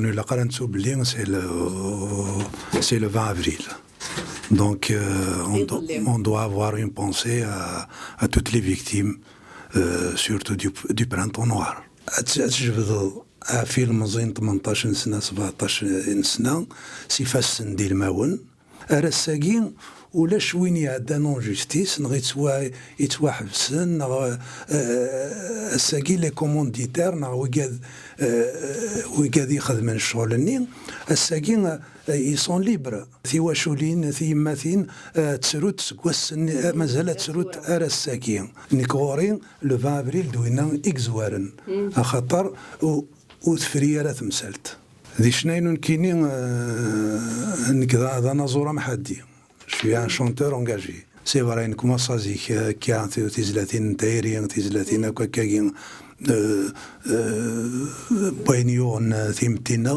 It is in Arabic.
La quarantaine oubliée, c'est le 20 avril. Donc, on doit avoir une pensée à toutes les victimes, surtout du printemps noir. تجبد في المزين 18 سنة 17 سنة سيفاس ندير ماون الساقين ولاش وين يعدى نون جوستيس نغ يتواحبسن نغ الساقين لي كومونديتير نغ ويقاد يخدمن الشغل الساقين يسون ليبر ثيواشولين ثيماثين تسروت سكواس مازال تسروت الساقين نيكورين لو 20 افريل دوينا اكزوارن خاطر وثفريا تمثلت ذي شناين كاينين نكذا هذا نزوره محدي شويه ان شونتور انجاجي سي فري نكما صازيك كيان تيزلاتين تايرين تيزلاتين كاكاين بوينيون ثيمتينا